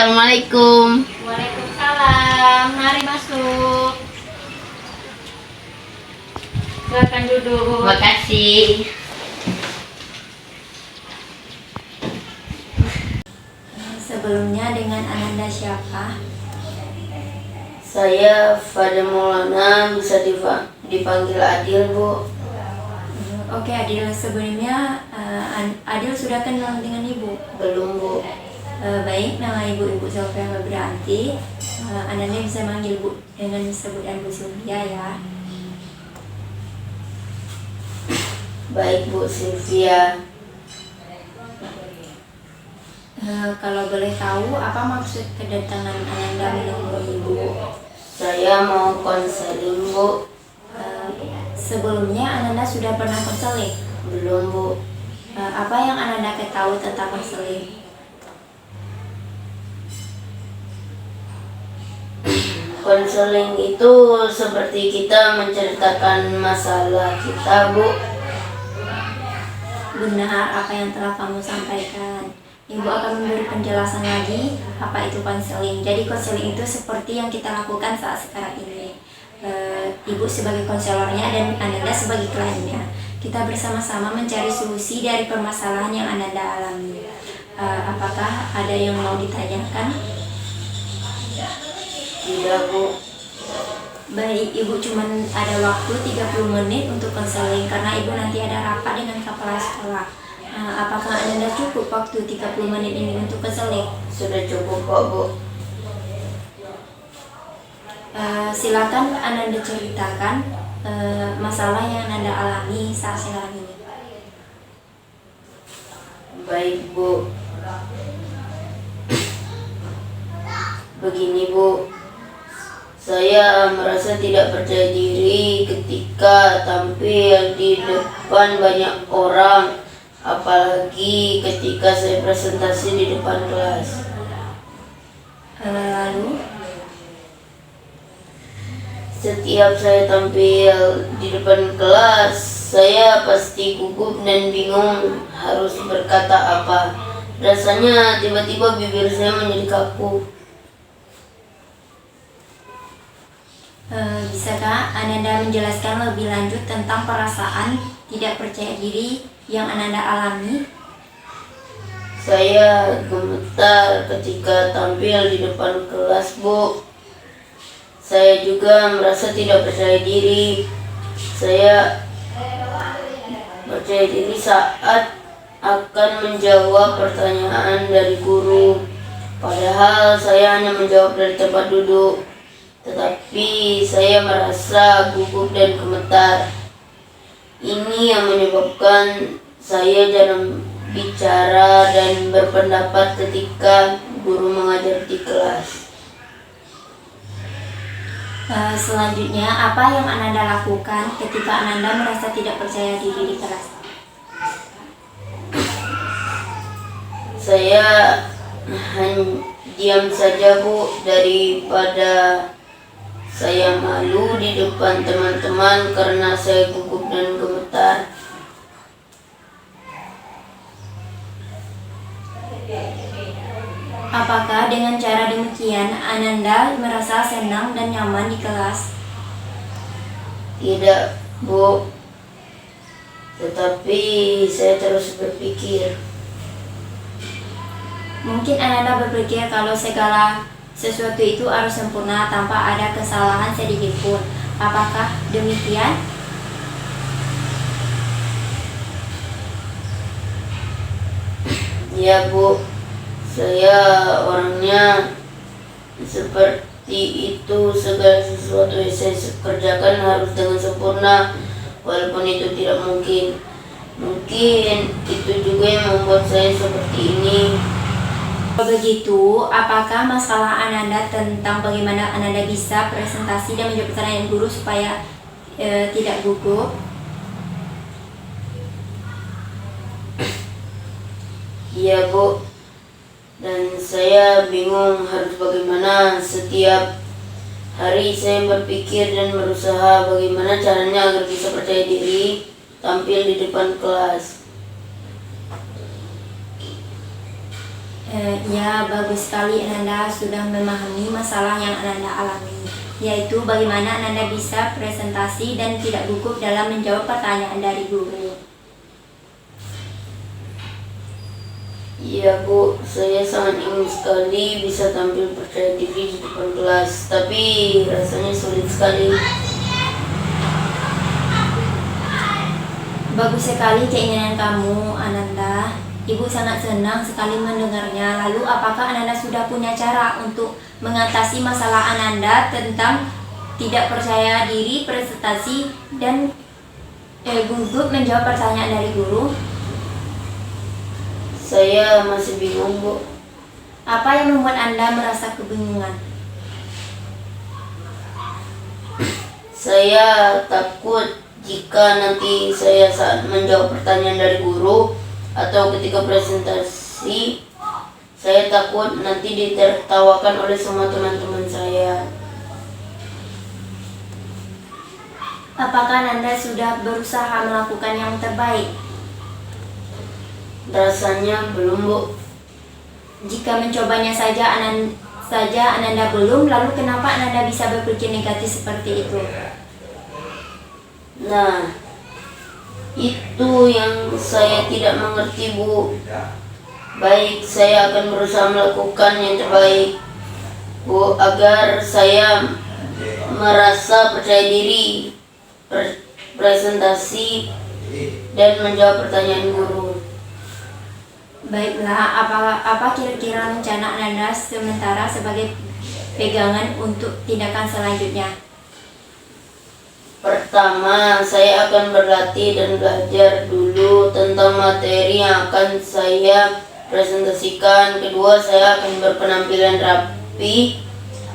Assalamualaikum. Waalaikumsalam. Mari masuk. Silakan duduk. Makasih. Sebelumnya dengan Ananda siapa? Saya Fadil Maulana, bisa dipanggil Adil, Bu. Oke Adil, sebelumnya Adil sudah kenal dengan Ibu? Belum, Bu. Baik, nama Ibu Sofia Febrianti. Ananda bisa manggil Bu dengan sebutan Bu Sylvia ya. Baik, Bu Sylvia. Kalau boleh tahu, apa maksud kedatangan Ananda menemui Ibu? Saya mau konseling, Bu. Sebelumnya Ananda sudah pernah konseling? Belum, Bu. Apa yang Ananda ketahui tentang konseling? Konseling itu seperti kita menceritakan masalah kita, Bu. Benar apa yang telah kamu sampaikan. Ibu akan memberi penjelasan lagi apa itu konseling. Jadi konseling itu seperti yang kita lakukan saat sekarang ini. Ibu sebagai konselornya dan Ananda sebagai kliennya. Kita bersama-sama mencari solusi dari permasalahan yang Ananda alami. Apakah ada yang mau ditanyakan? Tidak, Bu. Baik, Ibu cuma ada waktu 30 menit untuk konseling karena Ibu nanti ada rapat dengan kepala sekolah. Apakah Anda cukup waktu 30 menit ini untuk konseling? Sudah cukup kok, Bu. Silakan Anda ceritakan masalah yang Anda alami saat sekarang ini. Baik, Bu. Begini, Bu. Saya merasa tidak percaya diri ketika tampil di depan banyak orang, apalagi ketika saya presentasi di depan kelas. Lalu, Setiap saya tampil di depan kelas, saya pasti gugup dan bingung harus berkata apa. Rasanya tiba-tiba bibir saya menjadi kaku. bisakah Ananda menjelaskan lebih lanjut tentang perasaan tidak percaya diri yang Ananda alami? Saya gemetar ketika tampil di depan kelas, Bu. Saya juga merasa tidak percaya diri. Saya percaya diri saat akan menjawab pertanyaan dari guru. Padahal saya hanya menjawab dari tempat duduk. Tetapi saya merasa gugup dan gemetar. Ini yang menyebabkan saya jarang bicara dan berpendapat ketika guru mengajar di kelas. Selanjutnya, apa yang Ananda lakukan ketika Ananda merasa tidak percaya diri di kelas? Saya diam saja, Bu, daripada saya malu di depan teman-teman karena saya gugup dan gemetar. Apakah dengan cara demikian Ananda merasa senang dan nyaman di kelas? Tidak, Bu. Tetapi saya terus berpikir. Mungkin Ananda berpikir kalau segala sesuatu itu harus sempurna tanpa ada kesalahan sedikit pun. Apakah demikian? Ya, Bu. Saya orangnya seperti itu. Segala sesuatu yang saya kerjakan harus dengan sempurna, walaupun itu tidak mungkin. Mungkin itu juga yang membuat saya seperti ini. Begitu, apakah masalah Ananda tentang bagaimana Ananda bisa presentasi dan menjawab pertanyaan guru supaya tidak gugup? Iya, Bu. Dan saya bingung harus bagaimana. Setiap hari saya berpikir dan berusaha bagaimana caranya agar bisa percaya diri tampil di depan kelas. Ya, bagus sekali Ananda sudah memahami masalah yang Ananda alami, yaitu bagaimana Ananda bisa presentasi dan tidak gugup dalam menjawab pertanyaan dari guru. Iya Bu, saya sangat ingin sekali bisa tampil percaya diri di depan kelas, tapi rasanya sulit sekali. Bagus sekali keinginan kamu, Ananda. Ibu sangat senang sekali mendengarnya. Lalu, apakah Ananda sudah punya cara untuk mengatasi masalah Ananda tentang tidak percaya diri, presentasi, dan gugup menjawab pertanyaan dari guru? Saya masih bingung Bu. Apa yang membuat Anda merasa kebingungan? Saya takut jika nanti saya saat menjawab pertanyaan dari guru atau ketika presentasi, saya takut nanti ditertawakan oleh semua teman-teman saya. Apakah Anda sudah berusaha melakukan yang terbaik? Rasanya belum Bu. Jika mencobanya saja Ananda belum, lalu kenapa Ananda bisa berpikir negatif seperti itu? Nah, itu yang saya tidak mengerti Bu. Baik, saya akan berusaha melakukan yang terbaik Bu, agar saya merasa percaya diri, presentasi, dan menjawab pertanyaan guru. Baiklah, apa kira-kira rencana Ananda sementara sebagai pegangan untuk tindakan selanjutnya? Pertama, saya akan berlatih dan belajar dulu tentang materi yang akan saya presentasikan. Kedua, saya akan berpenampilan rapi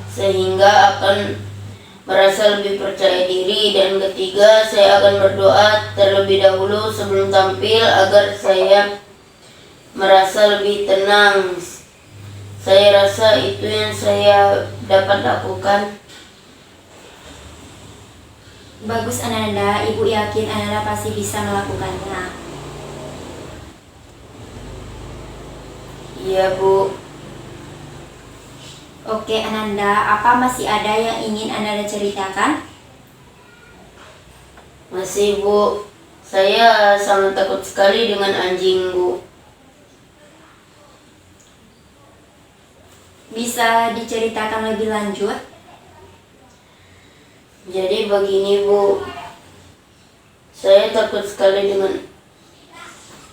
sehingga akan merasa lebih percaya diri. Dan ketiga, saya akan berdoa terlebih dahulu sebelum tampil agar saya merasa lebih tenang. Saya rasa itu yang saya dapat lakukan. Bagus Ananda, Ibu yakin Ananda pasti bisa melakukannya. Iya Bu. Oke Ananda, apa masih ada yang ingin Ananda ceritakan? Masih Bu. Saya sangat takut sekali dengan anjing Bu. Bisa diceritakan lebih lanjut? Jadi begini Bu, saya takut sekali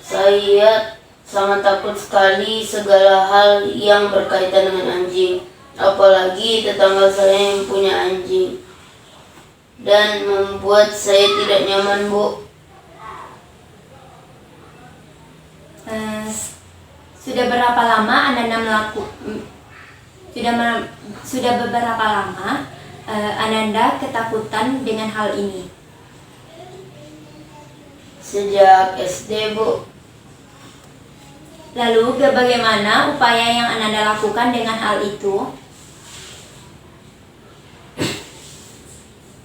saya sangat takut sekali segala hal yang berkaitan dengan anjing. Apalagi tetangga saya yang punya anjing. Dan membuat saya tidak nyaman Bu. Sudah berapa lama Ananda sudah beberapa lama Ananda ketakutan dengan hal ini? Sejak SD Bu. Lalu bagaimana upaya yang Ananda lakukan dengan hal itu?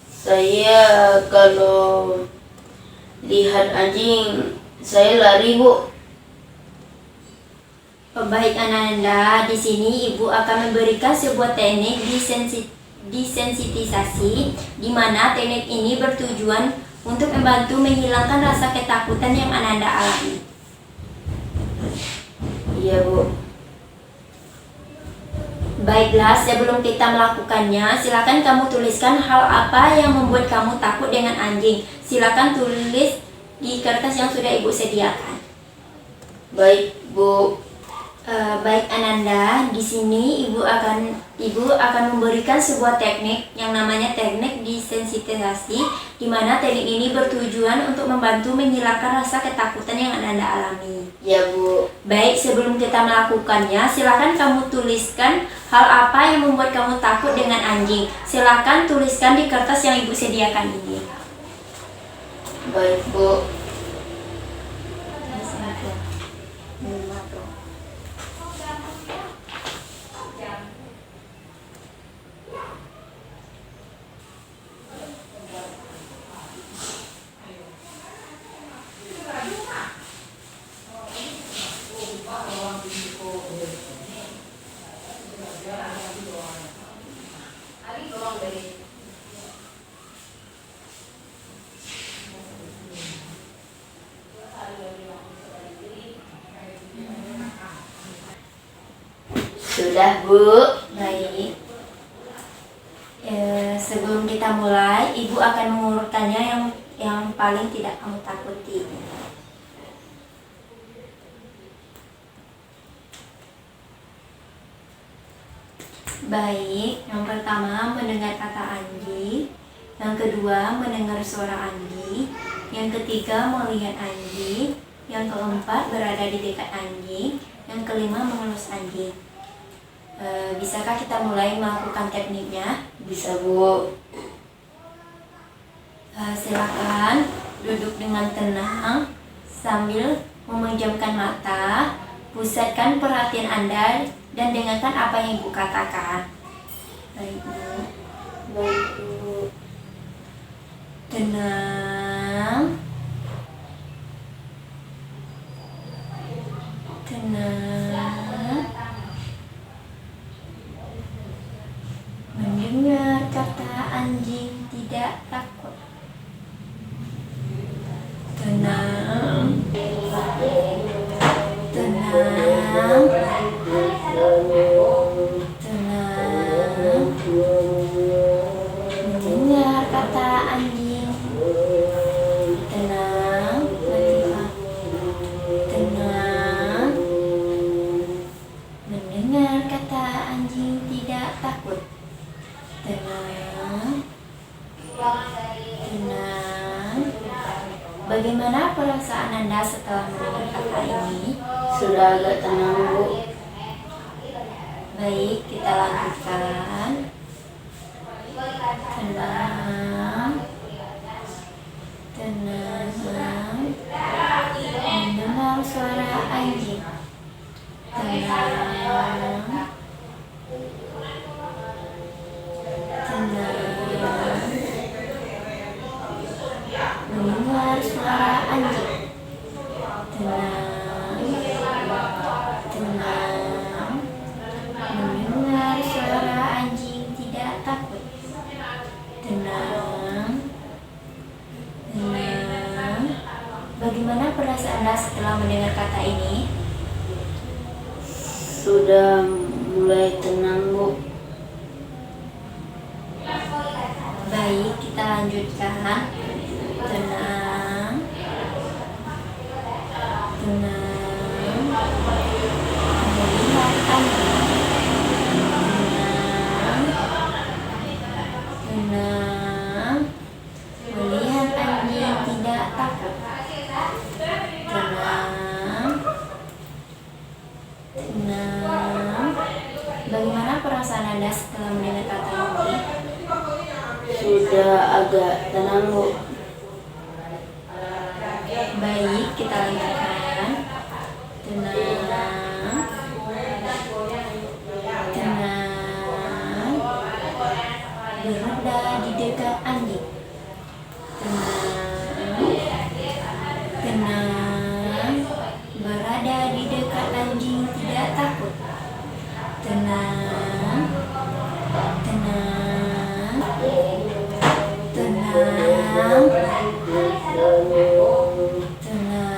Saya kalau lihat anjing, saya lari Bu. Baik Ananda, di sini Ibu akan memberikan sebuah teknik desensitisasi, di mana teknik ini bertujuan untuk membantu menghilangkan rasa ketakutan yang Ananda alami. Iya Bu. Baiklah, sebelum kita melakukannya, silakan kamu tuliskan hal apa yang membuat kamu takut dengan anjing. Silakan tulis di kertas yang sudah Ibu sediakan. Baik Bu. Baik Ananda, di sini Ibu akan memberikan sebuah teknik yang namanya teknik desensitisasi, di mana teknik ini bertujuan untuk membantu menghilangkan rasa ketakutan yang Ananda alami. Ya Bu. Baik, sebelum kita melakukannya, silakan kamu tuliskan hal apa yang membuat kamu takut dengan anjing. Silakan tuliskan di kertas yang Ibu sediakan ini. Baik Bu. Sudah, Bu. Baik. Sebelum kita mulai, Ibu akan mengurutkannya yang paling tidak kamu takuti. Baik, yang pertama mendengar kata anjing, yang kedua mendengar suara anjing, yang ketiga melihat anjing, yang keempat berada di dekat anjing, yang kelima mengelus anjing. Bisakah kita mulai melakukan tekniknya? Bisa, Bu. Silakan duduk dengan tenang sambil memejamkan mata, pusatkan perhatian Anda dan dengarkan apa yang Ibu katakan. Baik, Bu. Baik, Bu. Tenang. Tenang. Mendengar kata anjing tidak takut. Tenang. Tenang. Tenang. Mendengar kata anjing. Tenang. Latifah. Tenang. Mendengar kata anjing tidak takut. Tenang. Tenang. Bagaimana perasaan Anda setelah mendengar kata ini? Sudah agak tenang, Bu. Baik, kita lanjutkan. Tenang. Tenang. Mendengar suara anjing. Tenang. Tenang. Mendengar suara anjing. Tenang. Tenang. Mendengar suara anjing tidak takut. Tenang. Tenang. Bagaimana perasaan Anda setelah mendengar kata ini? Sudah mulai tenang, Bu. Baik, kita lanjutkan. Tenang. Tenang. Melihat anjing. Tenang. Tenang. Melihat anjing tidak takut. Tenang. Tenang. Bagaimana perasaan Anda setelah mendengar kata ini? Sudah agak tenang, Bu. Baik, kita lanjutkan. Tenang. Tenang. Berada di dekat anjing. Tenang. Tenang. Berada di dekat anjing tidak takut. Tenang. Tenang. Tenang. Tenang.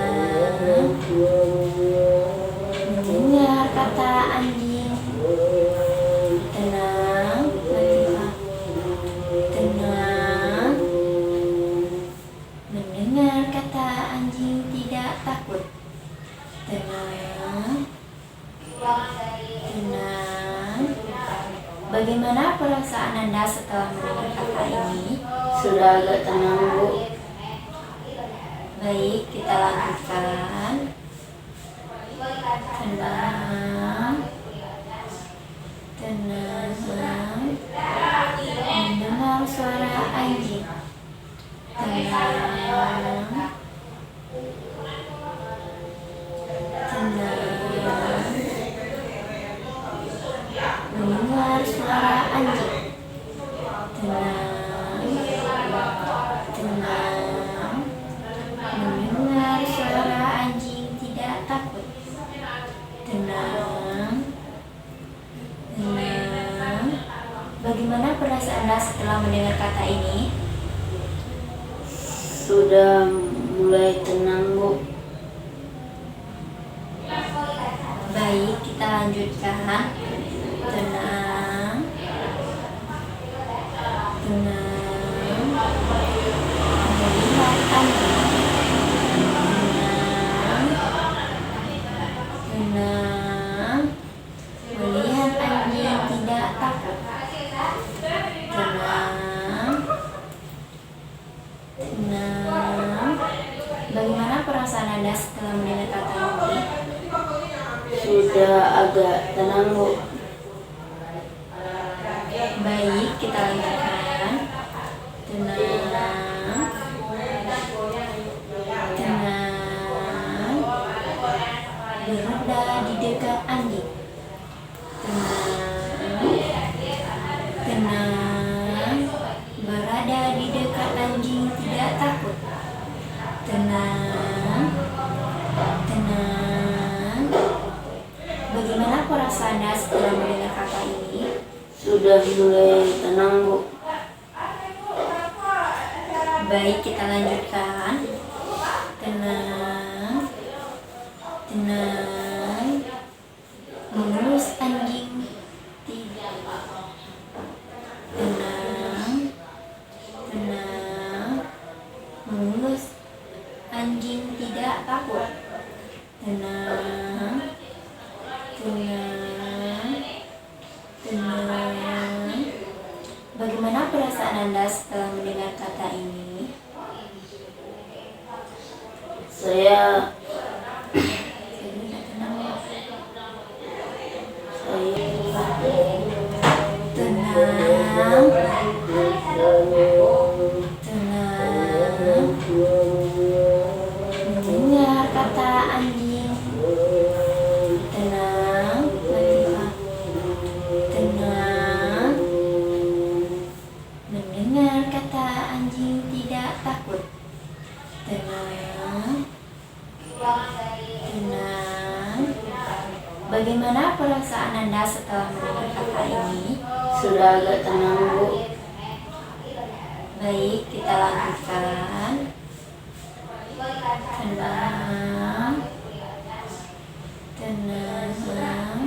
Mendengar kata anjing. Tenang. Latifah. Tenang. Mendengar kata anjing tidak takut. Tenang. Tenang. Bagaimana perasaan Anda setelah mendengar kata ini? Sudah agak tenang, Bu. Baik, kita lanjutkan. Tenang. Tenang. Mendengar suara anjing. Tenang. Tenang. Mendengar suara anjing. Tenang. Tenang. Mendengar suara anjing tidak takut. Tenang. Tenang. Bagaimana perasaan Anda setelah mendengar kata ini? Sudah mulai tenang, Bu. Baik, kita lanjutkan. Tenang, tenang, melihat anjing. Tenang, tenang, melihat anjing tidak takut. Tenang, tenang. Bagaimana perasaan Anda setelah mendengar kata ini? Sudah agak tenang, Bu. Baik, kita lanjutkan. Tenang, tenang, berada di dekat anjing. Tenang, tenang, berada di dekat anjing tidak takut. Tenang, tenang. Bagaimana perasaan Anda setelah mendengar kata ini? Sudah mulai tenang, Bu. Baik, kita lanjutkan. Tenang, tenang, mengelus anjing tidak. Tenang, tenang, mengelus anjing tidak takut. Tenang, tenang, tenang. Bagaimana perasaan Anda setelah mendengar kata ini? Saya Tenang, tenang, tenang, mendengar kata anjing. Tenang, Latifah. Tenang, mendengar kata anjing tidak takut. Tenang, tenang. Bagaimana perasaan Anda setelah mendengar kata ini? sudah agak tenang, Bu. Baik, kita lanjutkan. Tenang, tenang,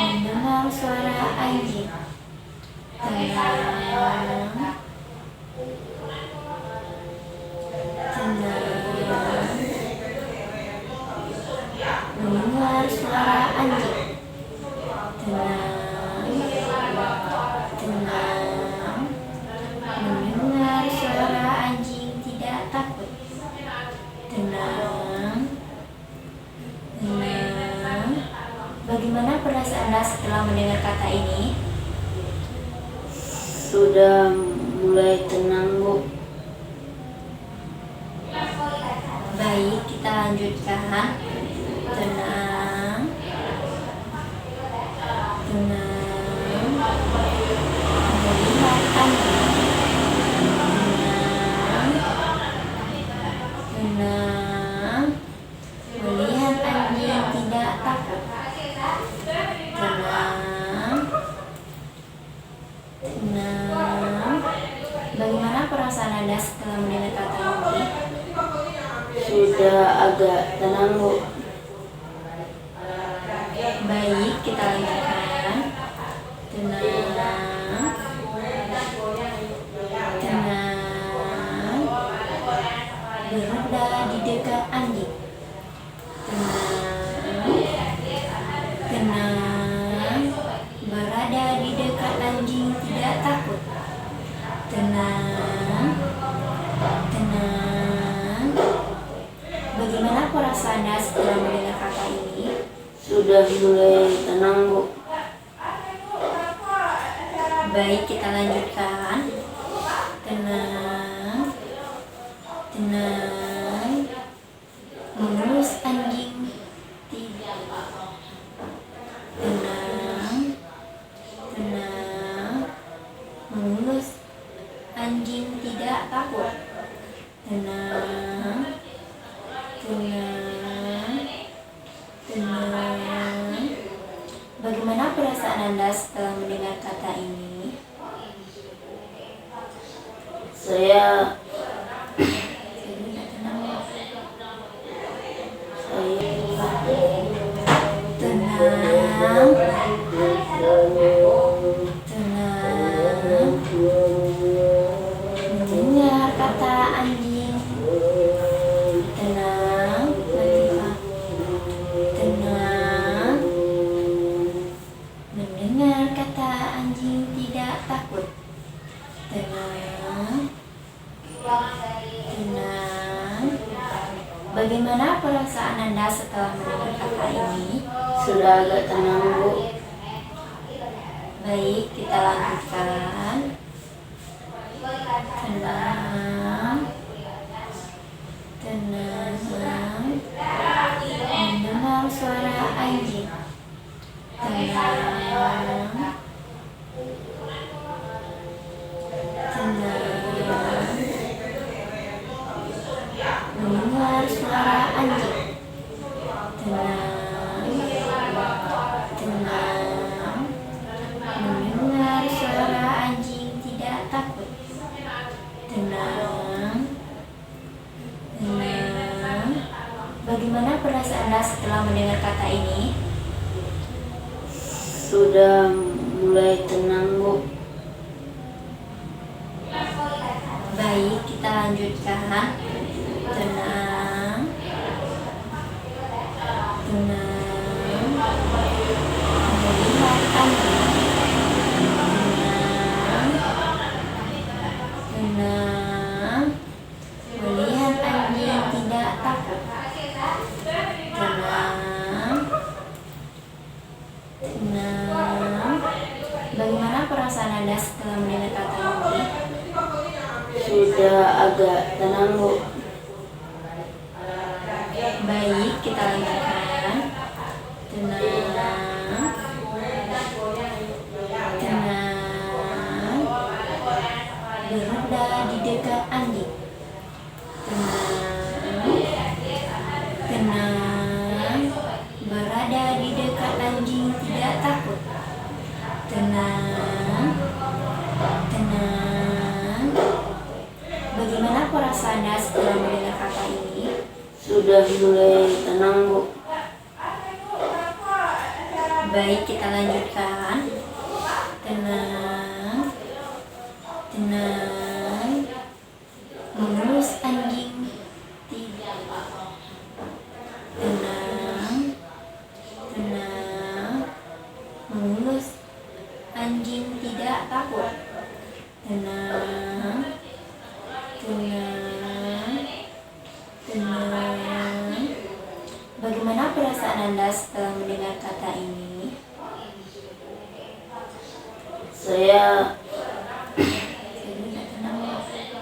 mendengar suara anjing. Tenang, tenang, mendengar suara anjing. Tenang, tenang, mendengar suara anjing tidak takut. Tenang, tenang. Bagaimana perasaan Anda setelah mendengar kata ini? Sudah mulai tenang, Bu. Baik, kita lanjutkan. Tenang, tenang, melihat anjing. Tenang, tenang, melihat anjing tidak takut. Tenang, tenang. Bagaimana perasaan Anda setelah mendengar kata ini? Sudah agak tenang, Bu. Baik, kita lanjutkan. Tenang, tenang, berada di dekat anjing. Tenang, tenang, berada di dekat anjing tidak takut. Tenang, tenang. Bagaimana perasaan Anda setelah mendengar kata ini? Sudah mulai tenang, Bu. Baik, kita lanjutkan. Tenang, tenang, mengelus anjing tidak. Tenang, tenang, mengelus anjing tidak takut. Tenang, tenang, tenang. Bagaimana perasaan Anda setelah mendengar kata ini? Saya Tidak tenang. saya Tenang. Tenang. Mendengar kata anjing. Tenang. Latifah. Tenang. Mendengar kata anjing tidak takut. Tenang. Tenang. Bagaimana perasaan Anda setelah mendengar kata ini? sudah agak tenang, Bu. Baik, kita lanjutkan. Tenang. Tenang. Mendengar suara anjing. Tenang. Tenang. Mendengar suara anjing. Tenang. Tenang. Mendengar suara anjing tidak takut. Tenang. Tenang. Bagaimana perasaan Anda setelah mendengar kata ini? Sudah mulai tenang, Bu. Baik, kita lanjutkan. Tenang. Tenang. Melihat anjing. Tenang. Tenang. Melihat anjing tidak takut. Tenang. Tenang. Bagaimana perasaan Anda setelah mendengar kata ini? Sudah agak tenang, Bu. Baik, kita lanjutkan. Tenang. Tenang. Berada di dekat anjing. Tenang. Tenang. Berada di dekat anjing tidak takut. Tenang. Tenang. Bagaimana perasaan Anda setelah mendengar kata ini? Sudah mulai tenang, Bu. Baik, kita lanjutkan. Tenang. Tenang. Mengelus anjing tidak. Tenang. Tenang. Mengelus anjing tidak takut. Tenang. Tenang. Tenang. Bagaimana perasaan Anda setelah mendengar kata ini? Saya Tidak tenang. saya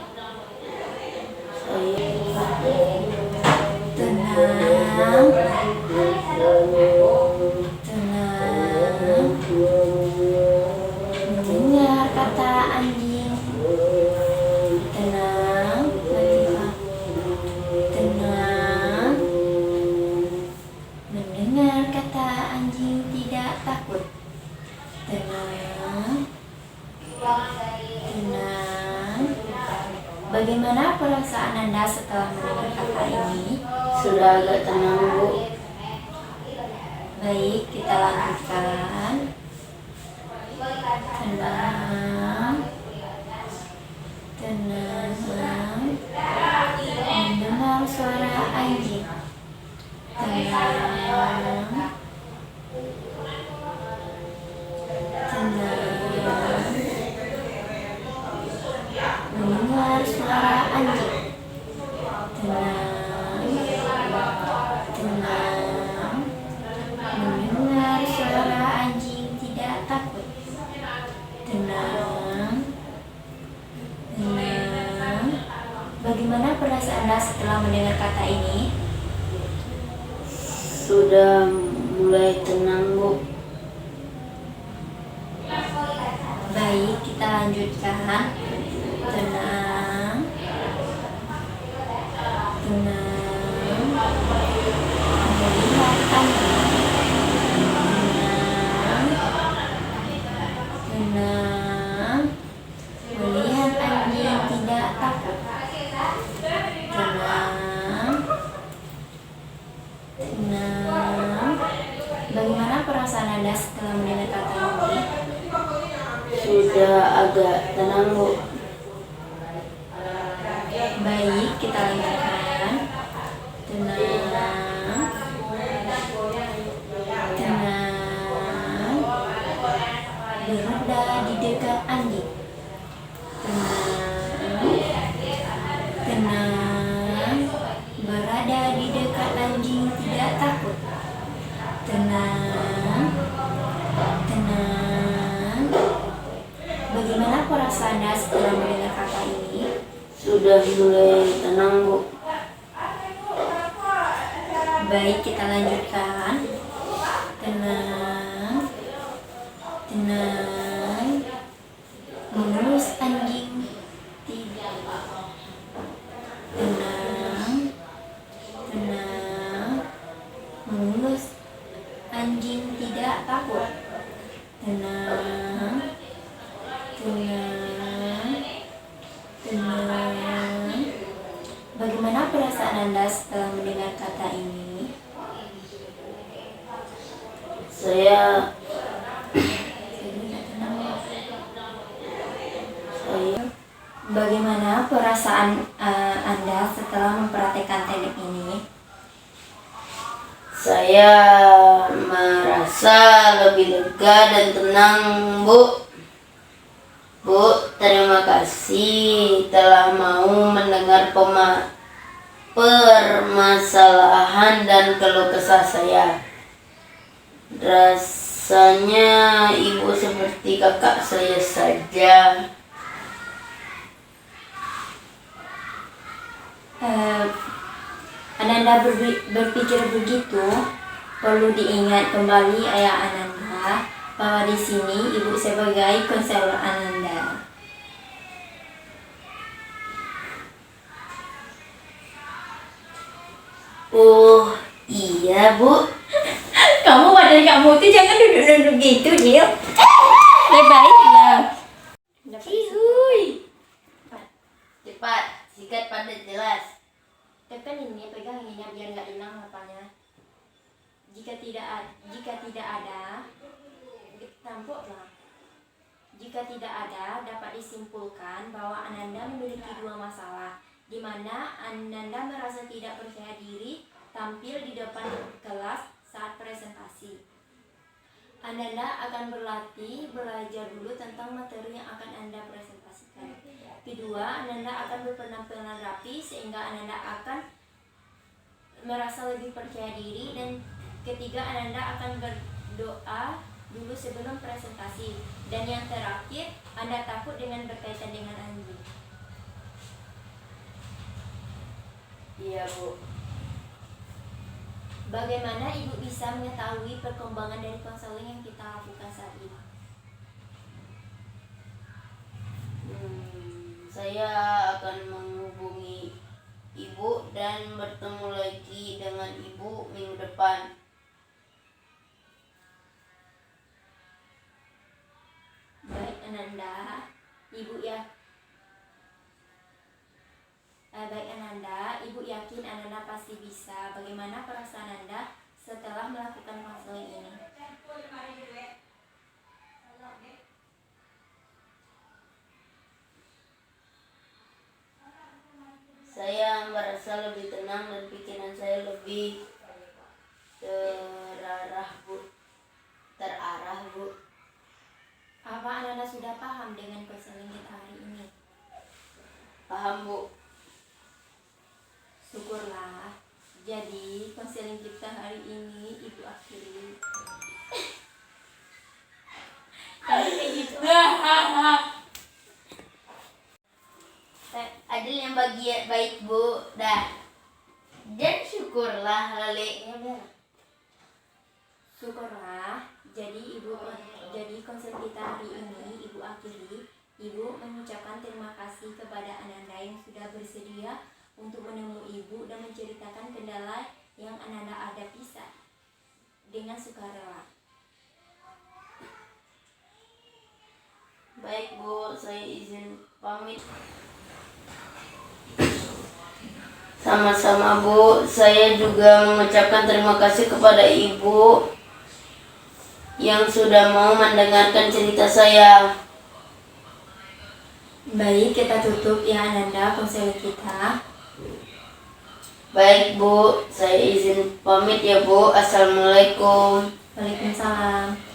Tenang. Tenang. Mendengar kata anjing. Tenang. Latifah. Tenang. Mendengar kata anjing tidak takut. Tenang. Tenang. Bagaimana perasaan Anda setelah mendengar kata ini? sudah agak tenang, Bu. Baik, kita lanjutkan. Tenang. Tenang. Mendengar suara anjing. Tenang. Tenang. Mendengar suara anjing. Tenang. Tenang. Mendengar suara anjing tidak takut. Tenang. Tenang. Bagaimana perasaan Anda setelah mendengar kata ini? Sudah mulai tenang, Bu. Baik, kita lanjutkan. Tenang. Tenang. Melihat anjing. Tenang. Tenang, melihat anjing tidak takut. Tenang, tenang. Bagaimana perasaan Anda setelah mendengar kata ini? Sudah agak tenang, Bu. Baik, kita lanjutkan. Tenang, tenang. Berada di dekat anjing. Tenang, tenang. Berada di dekat anjing tidak takut. Tenang, tenang. Bagaimana perasaan Anda setelah mendengar kata ini? Sudah mulai tenang, Bu. Baik, kita lanjutkan. Tenang, tenang. Mengelus anjing tidak. Tenang, tenang. Mengelus anjing tidak takut. Tenang, tenang, tenang. Bagaimana perasaan Anda setelah mendengar kata ini? Saya Bagaimana perasaan Anda setelah mempraktekkan teknik ini? Saya merasa lebih lega dan tenang, Bu. Bu, terima kasih telah mau mendengar permasalahan dan keluh kesah saya. Rasanya ibu seperti kakak saya saja. Ananda berpikir begitu, perlu diingat kembali ayah Ananda bahwa di sini ibu sebagai konselor Ananda. Oh, iya, Bu. Kamu badan kamu tuh jangan duduk-duduk gitu, Dil. Baiklah. Cihuy. Cepat, sikat padat jelas. Tekan ini, pegang ininya biar nggak hilang apanya. Jika tidak ada, tampuklah. Jika tidak ada, dapat disimpulkan bahwa Ananda memiliki dua masalah, di mana Ananda merasa tidak percaya diri tampil di depan kelas saat presentasi. Ananda akan belajar dulu tentang materi yang akan Anda presentasikan. Kedua, Ananda akan berpenampilan rapi sehingga Ananda akan merasa lebih percaya diri. Dan ketiga, Ananda akan berdoa dulu sebelum presentasi. Dan yang terakhir, Anda takut dengan berkaitan dengan anjing. Iya, Bu. Bagaimana Ibu bisa mengetahui perkembangan dari konseling yang kita lakukan saat ini? Saya akan menghubungi Ibu dan bertemu lagi dengan Ibu minggu depan. Baik Ananda, Baik Ananda, Ibu yakin Ananda pasti bisa. Bagaimana perasaan Anda setelah melakukan konseling ini? Saya merasa lebih tenang dan pikiran saya lebih terarah, Bu. Apa Ananda sudah paham dengan konseling kita hari ini? Paham, Bu. Syukurlah. Jadi konseling kita hari ini Ibu akhiri. Kayak gitu. Adil yang baik, Bu. Dah. Dan syukurlah, Lali. Ya udah. Syukurlah. Jadi konser kita hari ini Ibu akhiri. Ibu mengucapkan terima kasih kepada Ananda yang sudah bersedia untuk menemui Ibu dan menceritakan kendala yang Ananda hadapi dengan sukarela. Baik Bu, saya izin pamit. Sama-sama Bu, saya juga mengucapkan terima kasih kepada Ibu yang sudah mau mendengarkan cerita saya. Baik, kita tutup ya Ananda konseling kita. Baik Bu, saya izin pamit ya Bu. Assalamualaikum. Waalaikumsalam.